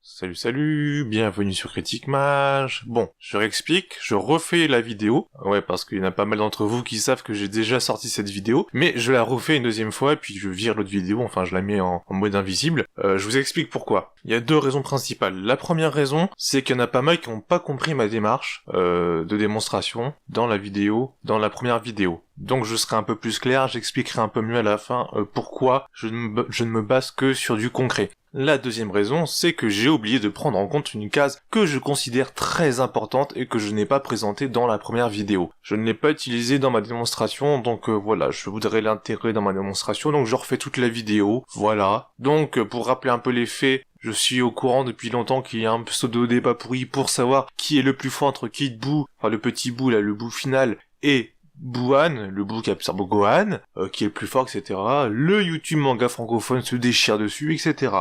Salut, bienvenue sur Critique Mage. Bon, je réexplique, je refais la vidéo. Ouais, parce qu'il y en a pas mal d'entre vous qui savent que j'ai déjà sorti cette vidéo. Mais je la refais une deuxième fois, puis je vire l'autre vidéo, enfin je la mets en mode invisible. Je vous explique pourquoi. Il y a deux raisons principales. La première raison, c'est qu'il y en a pas mal qui n'ont pas compris ma démarche de démonstration dans la vidéo, dans la première vidéo. Donc je serai un peu plus clair, j'expliquerai un peu mieux à la fin pourquoi je ne me base que sur du concret. La deuxième raison, c'est que j'ai oublié de prendre en compte une case que je considère très importante et que je n'ai pas présentée dans la première vidéo. Je ne l'ai pas utilisée dans ma démonstration, donc voilà, je voudrais l'intégrer dans ma démonstration, donc je refais toute la vidéo, voilà. Donc pour rappeler un peu les faits, je suis au courant depuis longtemps qu'il y a un pseudo débat pourri pour savoir qui est le plus fort entre Kid Buu, enfin le petit Buu là, le Buu final, et Buan, le Buu qui absorbe Gohan, qui est le plus fort, etc. Le YouTube manga francophone se déchire dessus, etc.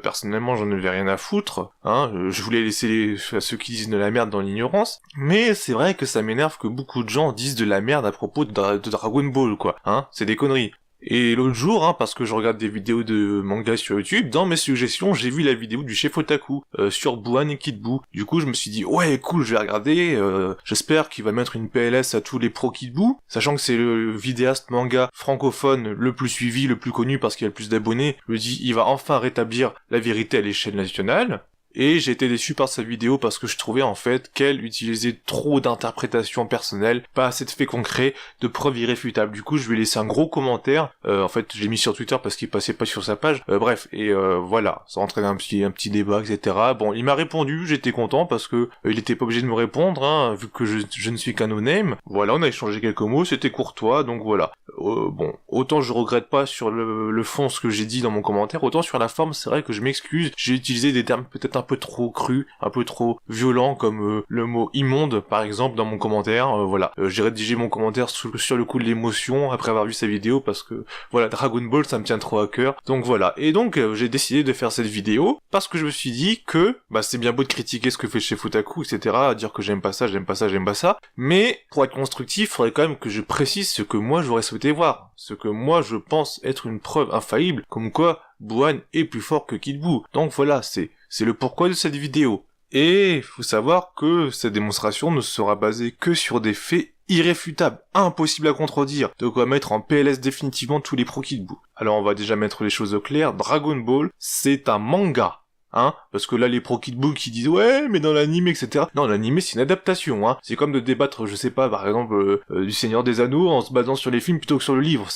Personnellement, j'en avais rien à foutre, hein. Je voulais laisser ceux qui disent de la merde dans l'ignorance. Mais c'est vrai que ça m'énerve que beaucoup de gens disent de la merde à propos de Dragon Ball, quoi. Hein, c'est des conneries. Et l'autre jour, hein, parce que je regarde des vidéos de manga sur YouTube, dans mes suggestions, j'ai vu la vidéo du chef Otaku sur Buan et Kid Buu. Du coup, je me suis dit, ouais, cool, je vais regarder, j'espère qu'il va mettre une PLS à tous les pros Kid Buu, sachant que c'est le vidéaste manga francophone le plus suivi, le plus connu parce qu'il a le plus d'abonnés. Je me dis, il va enfin rétablir la vérité à l'échelle nationale. Et j'ai été déçu par sa vidéo parce que je trouvais en fait qu'elle utilisait trop d'interprétations personnelles, pas assez de faits concrets, de preuves irréfutables. Du coup, je lui ai laissé un gros commentaire. En fait, je l'ai mis sur Twitter parce qu'il passait pas sur sa page. Bref, et voilà, ça entraînait un petit débat, etc. Bon, il m'a répondu, j'étais content parce que il était pas obligé de me répondre, hein, vu que je ne suis qu'un no-name. Voilà, on a échangé quelques mots, c'était courtois, donc voilà. Bon, autant je regrette pas sur le fond ce que j'ai dit dans mon commentaire, autant sur la forme, c'est vrai que je m'excuse. J'ai utilisé des termes peut-être un peu trop cru, un peu trop violent comme le mot immonde par exemple dans mon commentaire, voilà. J'ai rédigé mon commentaire sur le coup de l'émotion après avoir vu sa vidéo parce que voilà, Dragon Ball ça me tient trop à cœur, donc voilà. Et donc j'ai décidé de faire cette vidéo parce que je me suis dit que bah c'est bien beau de critiquer ce que fait chez Otaku, etc., à dire que j'aime pas ça, mais pour être constructif, il faudrait quand même que je précise ce que moi j'aurais souhaité voir, ce que moi je pense être une preuve infaillible, comme quoi Buan est plus fort que Kid Buu. Donc voilà, c'est le pourquoi de cette vidéo. Et faut savoir que cette démonstration ne sera basée que sur des faits irréfutables, impossibles à contredire, de quoi mettre en PLS définitivement tous les pros Kid Buu. Alors on va déjà mettre les choses au clair, Dragon Ball, c'est un manga. Hein, parce que là les pro Kid Buu qui disent ouais mais dans l'anime etc. Non, l'anime c'est une adaptation, hein. C'est comme de débattre, je sais pas, par exemple du Seigneur des Anneaux en se basant sur les films plutôt que sur le livre.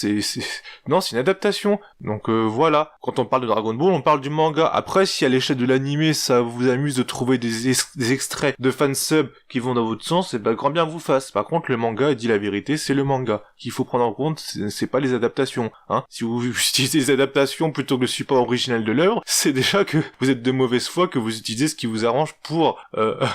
Non, c'est une adaptation. Donc voilà, quand on parle de Dragon Ball, on parle du manga. Après, si à l'échelle de l'anime ça vous amuse de trouver des extraits de fansub qui vont dans votre sens, et ben grand bien vous fasse. Par contre, le manga dit la vérité, c'est le manga qu'il faut prendre en compte, c'est pas les adaptations. Hein. Si vous utilisez les adaptations plutôt que le support original de l'œuvre, c'est déjà que vous êtes de mauvaise foi, que vous utilisez ce qui vous arrange pour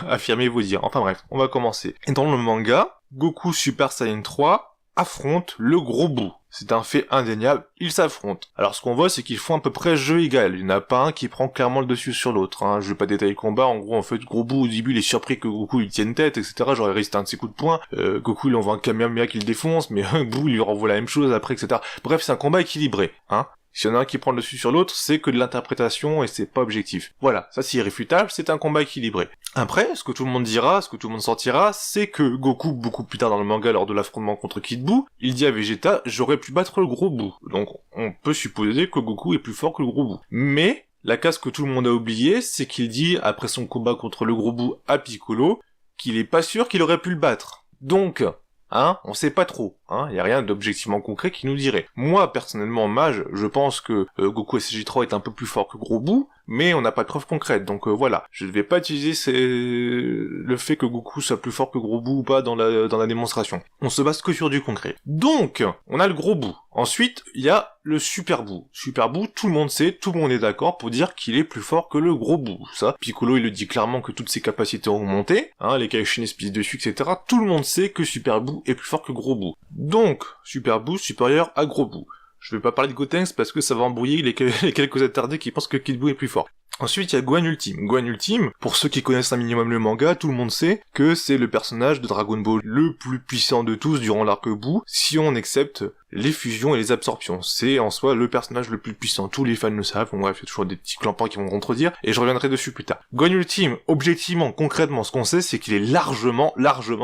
affirmer vos dires. Enfin bref, on va commencer. Et dans le manga, Goku Super Saiyan 3 affronte le gros Buu. C'est un fait indéniable, ils s'affrontent. Alors ce qu'on voit, c'est qu'ils font à peu près jeu égal. Il n'y en a pas un qui prend clairement le dessus sur l'autre. Hein. Je vais pas détailler le combat, en gros en fait, gros Buu au début il est surpris que Goku il tienne tête, etc. Genre il résiste à un de ses coups de poing. Goku il envoie un Kamehameha qui le défonce, mais Buu il lui renvoie la même chose après, etc. Bref, c'est un combat équilibré. Hein. S'il y en a un qui prend le dessus sur l'autre, c'est que de l'interprétation et c'est pas objectif. Voilà, ça c'est irréfutable, c'est un combat équilibré. Après, ce que tout le monde dira, ce que tout le monde sortira, c'est que Goku, beaucoup plus tard dans le manga, lors de l'affrontement contre Kid Buu, il dit à Vegeta, j'aurais pu battre le gros Buu. Donc, on peut supposer que Goku est plus fort que le gros Buu. Mais, la case que tout le monde a oubliée, c'est qu'il dit, après son combat contre le gros Buu à Piccolo, qu'il est pas sûr qu'il aurait pu le battre. Donc, hein, on sait pas trop, hein, y a rien d'objectivement concret qui nous dirait. Moi, personnellement, Mage, je pense que Goku SJ3 est un peu plus fort que Gros Buu, mais on n'a pas de preuve concrète, donc voilà. Je ne vais pas utiliser le fait que Goku soit plus fort que Gros Buu ou pas dans la démonstration. On se base que sur du concret. Donc, on a le Gros Buu. Ensuite, il y a le Super Buu. Super Buu, tout le monde sait, tout le monde est d'accord pour dire qu'il est plus fort que le Gros Buu. Ça, Piccolo, il le dit clairement que toutes ses capacités ont monté, hein, les Kaioshines se pissent dessus, etc. Tout le monde sait que Super Buu est plus fort que Gros Buu. Donc, Super Buu supérieur à Gros Buu. Je vais pas parler de Gotenks parce que ça va embrouiller les quelques attardés qui pensent que Kid Buu est plus fort. Ensuite, il y a Gohan Ultime. Gohan Ultime, pour ceux qui connaissent un minimum le manga, tout le monde sait que c'est le personnage de Dragon Ball le plus puissant de tous durant l'arc Buu, si on accepte les fusions et les absorptions. C'est en soi le personnage le plus puissant. Tous les fans le savent. Bon, bref, il y a toujours des petits clampins qui vont me contredire, et je reviendrai dessus plus tard. Gohan Ultime, objectivement, concrètement, ce qu'on sait, c'est qu'il est largement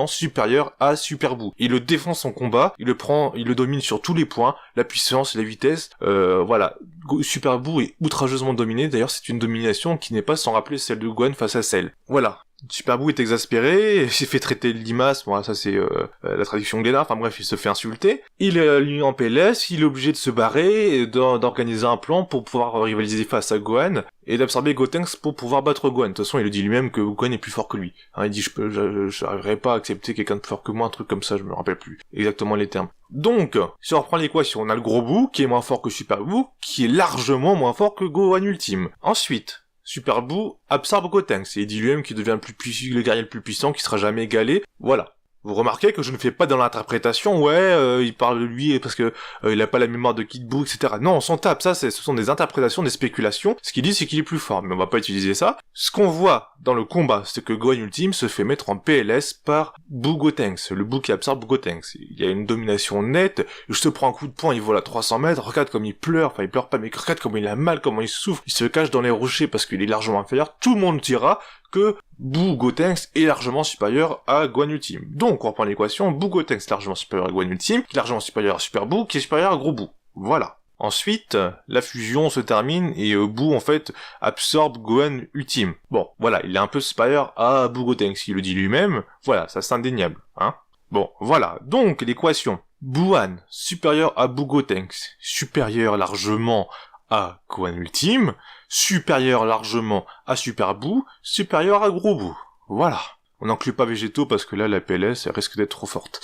supérieur à Super Buu. Il le défend son combat, il le domine sur tous les points, la puissance, la vitesse, voilà. Super Buu est outrageusement dominé, d'ailleurs c'est une domination qui n'est pas sans rappeler celle de Gohan face à Cell. Voilà. Super Buu est exaspéré, il s'est fait traiter de limace, bon ça c'est la traduction Glénat, enfin bref, il se fait insulter. Il est lui en PLS, il est obligé de se barrer, d'organiser un plan pour pouvoir rivaliser face à Gohan, et d'absorber Gotenks pour pouvoir battre Gohan. De toute façon, il le dit lui-même que Gohan est plus fort que lui. Hein, il dit je n'arriverai pas à accepter quelqu'un de plus fort que moi, un truc comme ça, je me rappelle plus exactement les termes. Donc, si on reprend l'équation, on a le gros Buu, qui est moins fort que Super Buu, qui est largement moins fort que Gohan Ultime. Ensuite, Super Buu absorbe Gotenks, et il dit lui-même qu'il devient le guerrier le plus puissant, qui sera jamais égalé. Voilà. Vous remarquez que je ne fais pas dans l'interprétation, il parle de lui parce que il a pas la mémoire de Kid Buu, etc. Non, on s'en tape, ça, ce sont des interprétations, des spéculations. Ce qu'il dit, c'est qu'il est plus fort, mais on va pas utiliser ça. Ce qu'on voit dans le combat, c'est que Gohan Ultime se fait mettre en PLS par Buu Gotenks, le Buu qui absorbe Gotenks. Il y a une domination nette, je te prends un coup de poing, il vole à 300 mètres, regarde comme il pleure, enfin il pleure pas, mais regarde comme il a mal, comment il souffre, il se cache dans les rochers parce qu'il est largement inférieur, tout le monde dira que Buu Gotenks est largement supérieur à Gohan Ultime. Donc, on reprend l'équation, Buu Gotenks est largement supérieur à Gohan Ultime, qui est largement supérieur à Super Buu, qui est supérieur à Gros Buu. Voilà. Ensuite, la fusion se termine et Buu, en fait, absorbe Gohan Ultime. Bon, voilà, il est un peu supérieur à Buu Gotenks, il le dit lui-même, voilà, ça c'est indéniable, hein. Bon, voilà, donc l'équation, Buuan supérieur à Buu Gotenks, supérieur largement à Gohan Ultime, supérieur largement à Super Buu, supérieur à Gros Buu. Voilà. On n'inclut pas Végétaux parce que là, la PLS, elle risque d'être trop forte.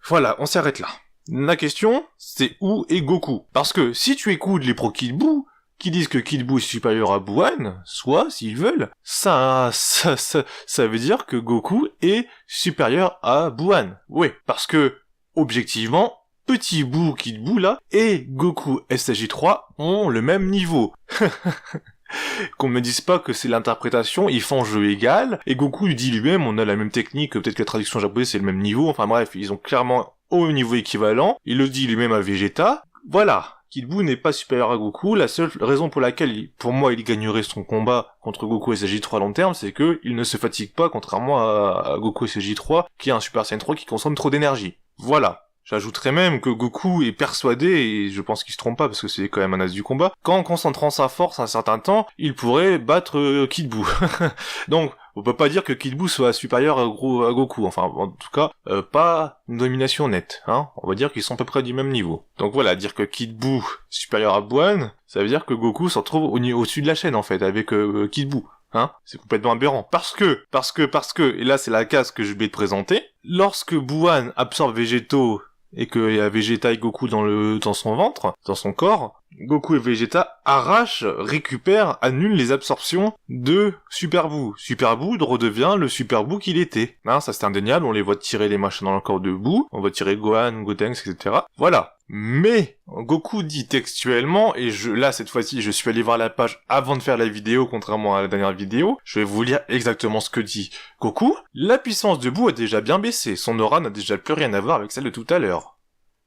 Voilà, on s'arrête là. La question, c'est où est Goku? Parce que si tu écoutes les pro Kid Buu, qui disent que Kid Buu est supérieur à Buuan, soit, s'ils veulent, ça veut dire que Goku est supérieur à Buuan. Oui, parce que, objectivement, Petit Buu, Kid Buu là, et Goku SJ3 ont le même niveau. Qu'on me dise pas que c'est l'interprétation, ils font jeu égal, et Goku lui dit lui-même, on a la même technique, peut-être que la traduction japonaise c'est le même niveau, enfin bref, ils ont clairement au niveau équivalent, il le dit lui-même à Vegeta, voilà. Kid Buu n'est pas supérieur à Goku, la seule raison pour laquelle, pour moi, il gagnerait son combat contre Goku SJ3 à long terme, c'est que il ne se fatigue pas, contrairement à Goku SJ3, qui a un Super Saiyan 3 qui consomme trop d'énergie. Voilà. J'ajouterais même que Goku est persuadé, et je pense qu'il se trompe pas parce que c'est quand même un as du combat, qu'en concentrant sa force un certain temps, il pourrait battre Kid Buu. Donc, on peut pas dire que Kid Buu soit supérieur à Goku, enfin, en tout cas, pas une domination nette, hein. On va dire qu'ils sont à peu près du même niveau. Donc voilà, dire que Kid Buu est supérieur à Buuan, ça veut dire que Goku se retrouve au-dessus de la chaîne, en fait, avec Kid Buu. Hein, c'est complètement aberrant. Parce que, et là c'est la case que je vais te présenter, lorsque Buuan absorbe Végétaux, et qu'il y a Vegeta et Goku dans son ventre, dans son corps, Goku et Vegeta arrachent, récupèrent, annulent les absorptions de Super Buu. Super Buu redevient le Super Buu qu'il était. Hein, ça c'est indéniable, on les voit tirer les machins dans le corps de Buu, on voit tirer Gohan, Gotenks, etc. Voilà. Mais, Goku dit textuellement, et là cette fois-ci je suis allé voir la page avant de faire la vidéo, contrairement à la dernière vidéo, je vais vous lire exactement ce que dit Goku. La puissance de Buu a déjà bien baissé, son aura n'a déjà plus rien à voir avec celle de tout à l'heure.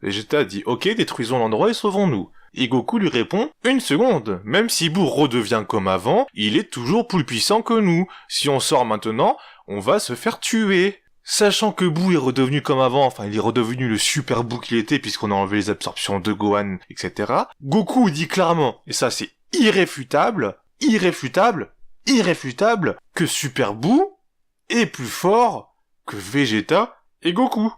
Vegeta dit ok, détruisons l'endroit et sauvons-nous. Et Goku lui répond une seconde, même si Buu redevient comme avant, il est toujours plus puissant que nous. Si on sort maintenant, on va se faire tuer. Sachant que Buu est redevenu comme avant, enfin il est redevenu le super Buu qu'il était puisqu'on a enlevé les absorptions de Gohan, etc. Goku dit clairement, et ça c'est irréfutable, que Super Buu est plus fort que Vegeta et Goku.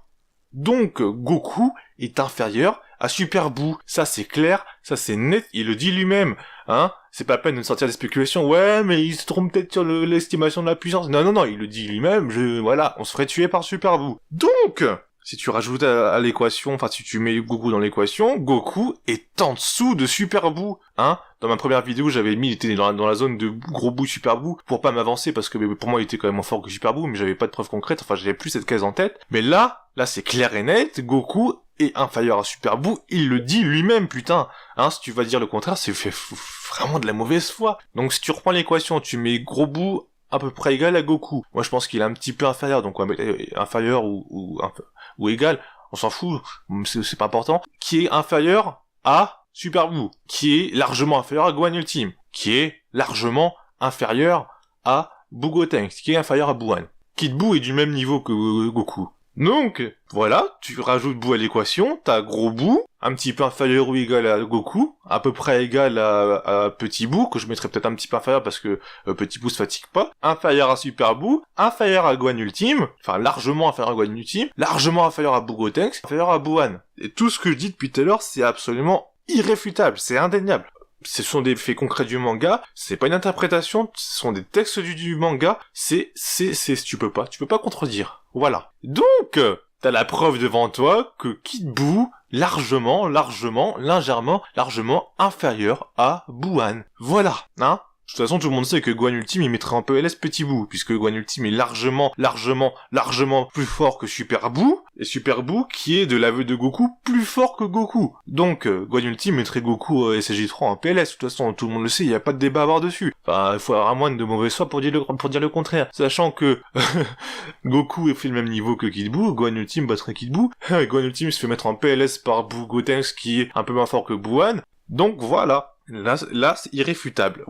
Donc Goku est inférieur à Super Buu. Ça c'est clair, ça c'est net, il le dit lui-même, hein. C'est pas la peine de sortir des spéculations, ouais, mais il se trompe peut-être sur l'estimation de la puissance. Non, il le dit lui-même, voilà, on se ferait tuer par Super Buu. Donc, si tu rajoutes à l'équation, enfin si tu mets Goku dans l'équation, Goku est en dessous de Super Buu, hein. Dans ma première vidéo, j'avais mis, il était dans la zone de Gros Buu, Super Buu, pour pas m'avancer, parce que pour moi il était quand même moins fort que Super Buu, mais j'avais pas de preuves concrètes, enfin j'avais plus cette case en tête. Mais là c'est clair et net, Goku est inférieur à Super Boo, il le dit lui-même, putain. Hein, si tu vas dire le contraire, c'est vraiment de la mauvaise foi. Donc si tu reprends l'équation, tu mets Gros Boo à peu près égal à Goku. Moi je pense qu'il est un petit peu inférieur, donc on va mettre inférieur ou égal, on s'en fout, c'est pas important. Qui est inférieur à Super Boo, qui est largement inférieur à Gohan Ultime, qui est largement inférieur à Boo Gotenks, qui est inférieur à Buuan. Kid Boo est du même niveau que Goku. Donc, voilà, tu rajoutes Boo à l'équation, t'as Gros Boo, un petit peu inférieur ou égal à Goku, à peu près égal à Petit Boo, que je mettrais peut-être un petit peu inférieur parce que Petit Boo se fatigue pas, inférieur à Super Boo, inférieur à Gohan Ultime, enfin largement inférieur à Gohan Ultime, largement inférieur à Boo Gotenks, inférieur à Buuan. Et tout ce que je dis depuis tout à l'heure, c'est absolument irréfutable, c'est indéniable. Ce sont des faits concrets du manga, c'est pas une interprétation, ce sont des textes du manga, tu peux pas contredire. Voilà. Donc, t'as la preuve devant toi que Kid Boo, largement inférieur à Buuan. Voilà, hein. De toute façon, tout le monde sait que Gohan Ultime, il mettrait en PLS Petit Boo, puisque Gohan Ultime est largement plus fort que Super Boo, et Super Boo, qui est de l'aveu de Goku, plus fort que Goku. Donc, Gohan Ultime mettrait Goku et SJ3 en PLS, de toute façon, tout le monde le sait, il n'y a pas de débat à avoir dessus. Enfin, il faut avoir un moine de mauvaise foi pour dire le contraire. Sachant que Goku est fait le même niveau que Kid Boo, Gohan Ultime battrait Kid Boo, et Gohan Ultime se fait mettre en PLS par Boo Gotenks, qui est un peu moins fort que Buuan. Donc voilà. Là, c'est irréfutable.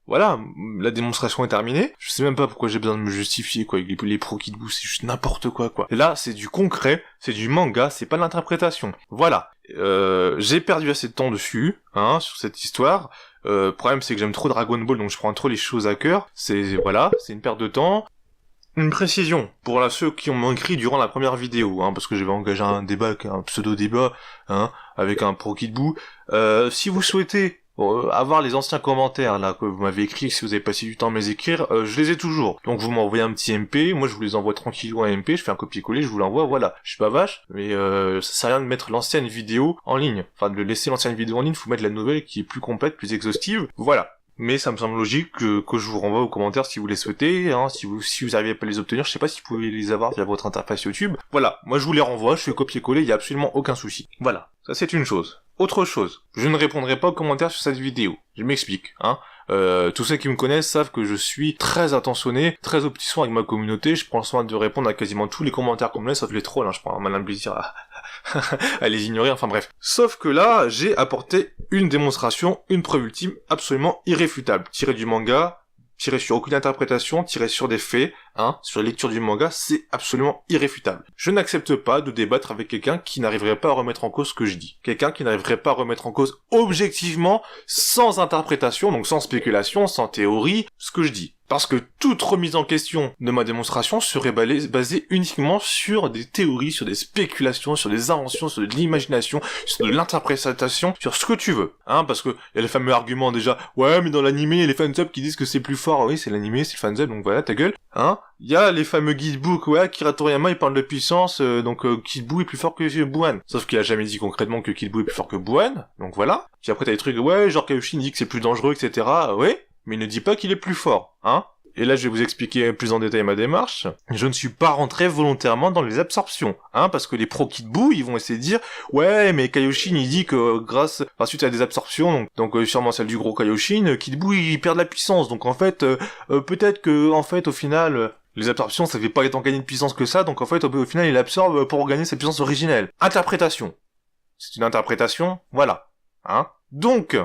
Voilà, la démonstration est terminée. Je sais même pas pourquoi j'ai besoin de me justifier, quoi, avec les pros Kid Boo, c'est juste n'importe quoi. Et là, c'est du concret, c'est du manga, c'est pas de l'interprétation. Voilà. J'ai perdu assez de temps dessus, hein, sur cette histoire. Le problème, c'est que j'aime trop Dragon Ball, donc je prends trop les choses à cœur. C'est une perte de temps. Une précision, pour ceux qui ont écrit durant la première vidéo, hein, parce que j'avais engagé un débat, un pseudo-débat, hein, avec un pro Kid Boo. Si vous souhaitez avoir les anciens commentaires là que vous m'avez écrit, si vous avez passé du temps à me les écrire, je les ai toujours. Donc vous m'envoyez un petit MP, moi je vous les envoie tranquillement en MP, je fais un copier-coller, je vous l'envoie, voilà. Je suis pas vache, mais ça sert à rien de mettre l'ancienne vidéo en ligne. Enfin, de laisser l'ancienne vidéo en ligne, faut mettre la nouvelle qui est plus complète, plus exhaustive, voilà. Mais ça me semble logique que je vous renvoie aux commentaires si vous les souhaitez, hein, si vous arrivez pas à les obtenir, je sais pas si vous pouvez les avoir via votre interface YouTube. Voilà, moi je vous les renvoie, je fais copier-coller, il y a absolument aucun souci. Voilà, ça c'est une chose. Autre chose, je ne répondrai pas aux commentaires sur cette vidéo. Je m'explique, hein. Tous ceux qui me connaissent savent que je suis très attentionné, très au petit soin avec ma communauté, je prends le soin de répondre à quasiment tous les commentaires qu'on me laisse, sauf les trolls, hein, je prends un malin plaisir à les ignorer, enfin bref. Sauf que là, j'ai apporté une démonstration, une preuve ultime, absolument irréfutable, tirée du manga, tirée sur aucune interprétation, tirée sur des faits, hein, sur la lecture du manga, c'est absolument irréfutable. Je n'accepte pas de débattre avec quelqu'un qui n'arriverait pas à remettre en cause ce que je dis. Quelqu'un qui n'arriverait pas à remettre en cause objectivement, sans interprétation, donc sans spéculation, sans théorie, ce que je dis. Parce que toute remise en question de ma démonstration serait basée uniquement sur des théories, sur des spéculations, sur des inventions, sur de l'imagination, sur de l'interprétation, sur ce que tu veux. Hein, parce que y a le fameux argument déjà, ouais, mais dans l'animé, il y a les fansubs qui disent que c'est plus fort. Oui, c'est l'animé, c'est le fansub, donc voilà, ta gueule. Hein. Il y a les fameux guidebooks, ouais, Akira Toriyama, il parle de puissance, donc Kid Boo est plus fort que Buuan. Sauf qu'il a jamais dit concrètement que Kid Boo est plus fort que Buuan, donc voilà. Puis après t'as des trucs, ouais, genre Kaioshin dit que c'est plus dangereux, etc. Ouais, mais il ne dit pas qu'il est plus fort, hein. Et là, je vais vous expliquer plus en détail ma démarche. Je ne suis pas rentré volontairement dans les absorptions, hein, parce que les pros Kid Boo, ils vont essayer de dire, ouais, mais Kaioshin, il dit que suite à des absorptions, donc sûrement celle du gros Kaioshin, Kid Boo, il perd de la puissance, donc en fait, peut-être que, en fait, au final, les absorptions, ça fait pas tant gagner de puissance que ça, donc en fait, au final, il absorbe pour gagner sa puissance originelle. Interprétation. C'est une interprétation, voilà. Hein. Donc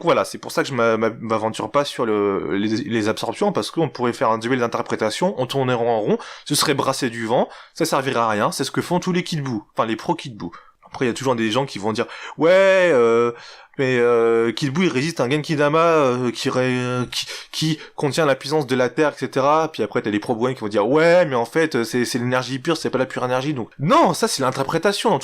voilà, c'est pour ça que je m'aventure pas sur les absorptions, parce qu'on pourrait faire un duel d'interprétation, on tournerait en rond, ce serait brasser du vent, ça servirait à rien, c'est ce que font tous les Kid Boo, enfin les pros Kid Boo. Après il y a toujours des gens qui vont dire, ouais, mais Kid Boo il résiste à un Genkidama qui contient la puissance de la Terre, etc. Puis après t'as les pro Buuan qui vont dire, ouais, mais en fait c'est l'énergie pure, c'est pas la pure énergie, donc non, ça c'est l'interprétation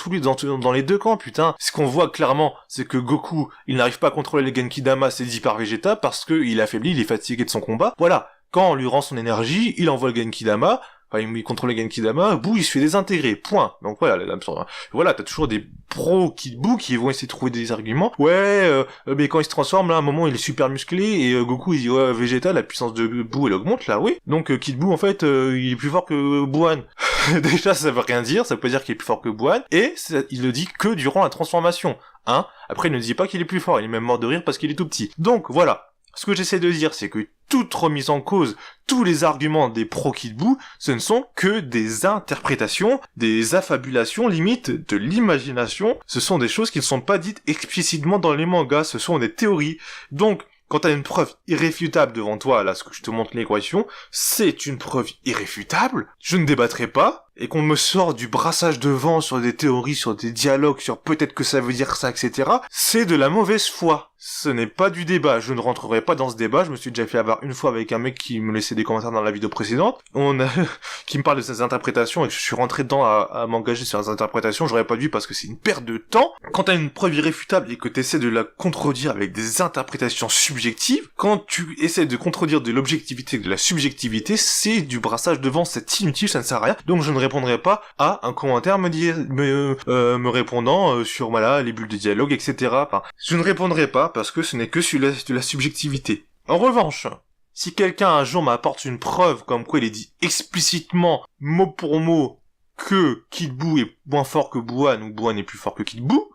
dans les deux camps, putain. Ce qu'on voit clairement, c'est que Goku il n'arrive pas à contrôler les Genkidama, ses 10 par Vegeta, parce que il est affaibli, il est fatigué de son combat. Voilà, quand on lui rend son énergie, il envoie le Genkidama. enfin il contrôle Genkidama, Boo il se fait désintégrer, point. Donc voilà, t'as toujours des pros Kid Boo qui vont essayer de trouver des arguments. Ouais, mais quand il se transforme, là, à un moment il est super musclé, et Goku il dit ouais, Vegeta, la puissance de Boo elle augmente, là, oui. Donc Kid Boo en fait, il est plus fort que Buan. Déjà ça veut rien dire, ça veut pas dire qu'il est plus fort que Buan, et il le dit que durant la transformation. Hein. Après, il ne dit pas qu'il est plus fort, il est même mort de rire parce qu'il est tout petit. Donc, voilà. Ce que j'essaie de dire, c'est que toute remise en cause, tous les arguments des pro Kid Boo, ce ne sont que des interprétations, des affabulations, limite de l'imagination. Ce sont des choses qui ne sont pas dites explicitement dans les mangas, ce sont des théories. Donc, quand t'as une preuve irréfutable devant toi, là, ce que je te montre l'équation, c'est une preuve irréfutable, je ne débattrai pas, et qu'on me sort du brassage de vent sur des théories, sur des dialogues, sur peut-être que ça veut dire ça, etc., c'est de la mauvaise foi. Ce n'est pas du débat, je ne rentrerai pas dans ce débat, je me suis déjà fait avoir une fois avec un mec qui me laissait des commentaires dans la vidéo précédente, qui me parle de ses interprétations, et que je suis rentré dedans à m'engager sur les interprétations, j'aurais pas dû parce que c'est une perte de temps. Quand t'as une preuve irréfutable et que t'essaies de la contredire avec des interprétations subjectives, quand tu essaies de contredire de l'objectivité et de la subjectivité, c'est du brassage de vent, c'est inutile, ça ne sert à rien, donc je ne répondrai pas à un commentaire me répondant sur voilà les bulles de dialogue, etc. Enfin, je ne répondrai pas parce que ce n'est que sur de la subjectivité. En revanche, si quelqu'un un jour m'apporte une preuve comme quoi il est dit explicitement, mot pour mot, que Kid Boo est moins fort que Buan ou Buan est plus fort que Kid Boo,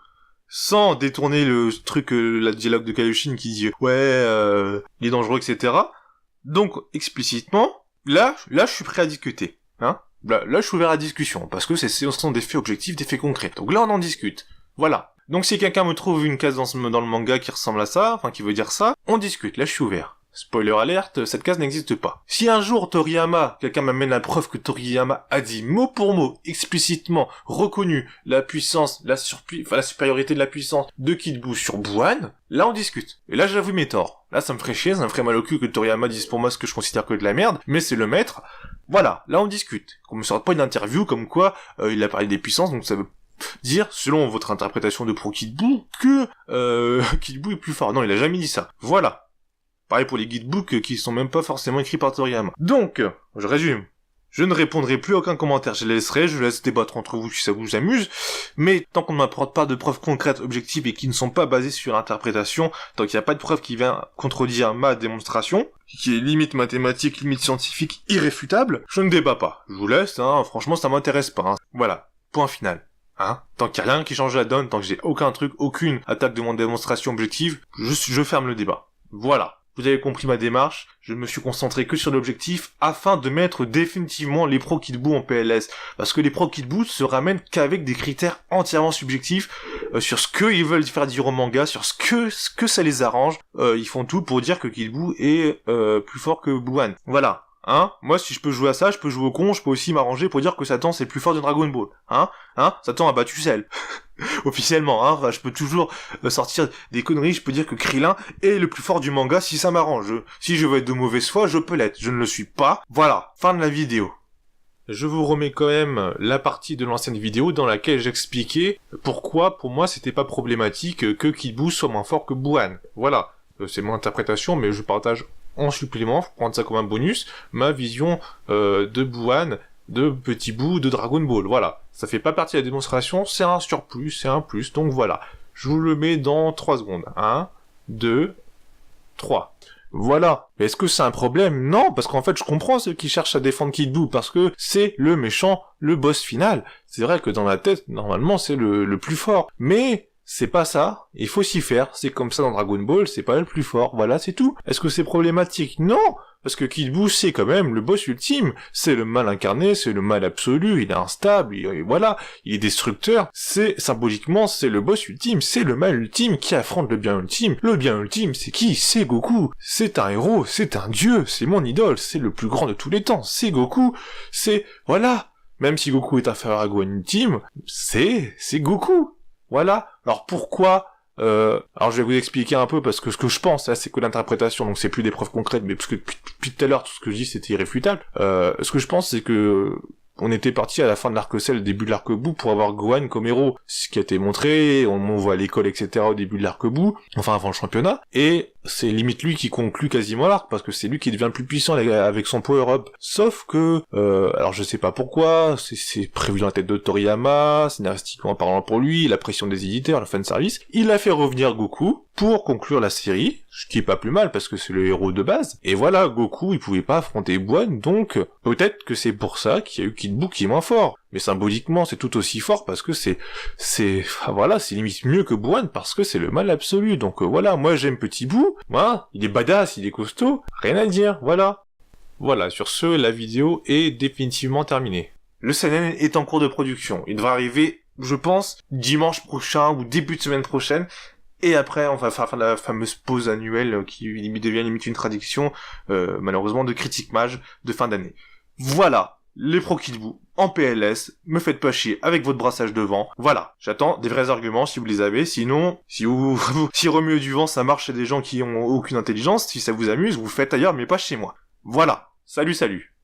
sans détourner le truc, la dialogue de Kaioshin qui dit ouais, il est dangereux, etc. Donc explicitement, là je suis prêt à discuter, hein. Là, je suis ouvert à la discussion, parce que ce sont des faits objectifs, des faits concrets. Donc là, on en discute. Voilà. Donc si quelqu'un me trouve une case dans le manga qui ressemble à ça, enfin qui veut dire ça, on discute. Là, je suis ouvert. Spoiler alerte, cette case n'existe pas. Si un jour quelqu'un m'amène la preuve que Toriyama a dit mot pour mot, explicitement, reconnu la puissance, la supériorité de la puissance de Kid Boo sur Buan, là on discute. Et là j'avoue mes torts. Là ça me ferait chier, ça me ferait mal au cul que Toriyama dise pour moi ce que je considère que de la merde, mais c'est le maître. Voilà, là on discute. Qu'on me sorte pas une interview comme quoi il a parlé des puissances, donc ça veut dire, selon votre interprétation de pro Kid Boo, que Kid Boo est plus fort. Non, il a jamais dit ça. Voilà. Pareil pour les guidebooks qui sont même pas forcément écrits par Toriyama. Donc, je résume. Je ne répondrai plus à aucun commentaire, je laisse débattre entre vous si ça vous amuse, mais tant qu'on ne m'apporte pas de preuves concrètes, objectives et qui ne sont pas basées sur l'interprétation, tant qu'il n'y a pas de preuve qui vient contredire ma démonstration, qui est limite mathématique, limite scientifique, irréfutable, je ne débat pas. Je vous laisse, hein, franchement ça m'intéresse pas. Hein. Voilà, point final. Hein, tant qu'il n'y a rien qui change la donne, tant que j'ai aucun truc, aucune attaque de mon démonstration objective, je ferme le débat. Voilà. Vous avez compris ma démarche, je me suis concentré que sur l'objectif afin de mettre définitivement les pro Kid Boo en PLS. Parce que les pro Kid Boo se ramènent qu'avec des critères entièrement subjectifs sur ce qu'ils veulent faire dire au manga, sur ce que ça les arrange. Ils font tout pour dire que Kid Boo est plus fort que Buan. Voilà. Hein, moi si je peux jouer à ça, je peux jouer au con, je peux aussi m'arranger pour dire que Satan c'est le plus fort de Dragon Ball. Hein, Satan a battu Cell. Officiellement, hein, enfin, je peux toujours sortir des conneries, je peux dire que Krillin est le plus fort du manga si ça m'arrange. Si je veux être de mauvaise foi, je peux l'être, je ne le suis pas. Voilà, fin de la vidéo. Je vous remets quand même la partie de l'ancienne vidéo dans laquelle j'expliquais pourquoi pour moi c'était pas problématique que Kid Boo soit moins fort que Buan. Voilà, c'est mon interprétation mais je partage en supplément, faut prendre ça comme un bonus, ma vision de Buan, de Petit Boo, de Dragon Ball, voilà. Ça fait pas partie de la démonstration, c'est un surplus, c'est un plus, donc voilà. Je vous le mets dans 3 secondes. 1, 2, 3. Voilà. Mais est-ce que c'est un problème? Non, parce qu'en fait, je comprends ceux qui cherchent à défendre Kid Boo, parce que c'est le méchant, le boss final. C'est vrai que dans la tête, normalement, c'est le plus fort. Mais c'est pas ça, il faut s'y faire, c'est comme ça dans Dragon Ball, c'est pas le plus fort, voilà, c'est tout. Est-ce que c'est problématique? Non, parce que Kid Boo, c'est quand même le boss ultime, c'est le mal incarné, c'est le mal absolu, il est instable, voilà, il est destructeur, symboliquement, c'est le boss ultime, c'est le mal ultime qui affronte le bien ultime. Le bien ultime, c'est qui? C'est Goku, c'est un héros, c'est un dieu, c'est mon idole, c'est le plus grand de tous les temps, c'est Goku, voilà, même si Goku est inférieur à Gohan ultime, c'est Goku. Voilà. Alors pourquoi alors je vais vous expliquer un peu parce que ce que je pense, là, c'est que l'interprétation, donc c'est plus des preuves concrètes, mais parce que depuis tout à l'heure tout ce que je dis c'était irréfutable. Ce que je pense c'est que on était parti à la fin de l'arc Cell, début de l'arc Boo, pour avoir Gohan comme héros. Ce qui a été montré, on voit à l'école, etc. au début de l'arc Boo, enfin avant le championnat. Et c'est limite lui qui conclut quasiment l'arc, parce que c'est lui qui devient le plus puissant avec son power-up. Sauf que, alors je sais pas pourquoi, c'est prévu dans la tête de Toriyama, scénaristiquement parlant pour lui, la pression des éditeurs, le fanservice, il a fait revenir Goku pour conclure la série, ce qui est pas plus mal parce que c'est le héros de base. Et voilà, Goku, il pouvait pas affronter Boine, donc peut-être que c'est pour ça qu'il y a eu Kid Buu qui est moins fort. Mais symboliquement, c'est tout aussi fort parce que c'est limite mieux que Boine parce que c'est le mal absolu. Donc voilà, moi j'aime Petit Buu, moi, il est badass, il est costaud, rien à dire, voilà. Voilà, sur ce, la vidéo est définitivement terminée. Le CNN est en cours de production. Il devra arriver, je pense, dimanche prochain ou début de semaine prochaine. Et après, on va faire la fameuse pause annuelle qui devient limite une tradition, malheureusement, de Critique Mage de fin d'année. Voilà, les Pro Kid Buu en PLS, me faites pas chier avec votre brassage de vent. Voilà, j'attends des vrais arguments si vous les avez, sinon, si remuer du vent ça marche chez des gens qui ont aucune intelligence, si ça vous amuse, vous le faites ailleurs mais pas chez moi. Voilà, salut.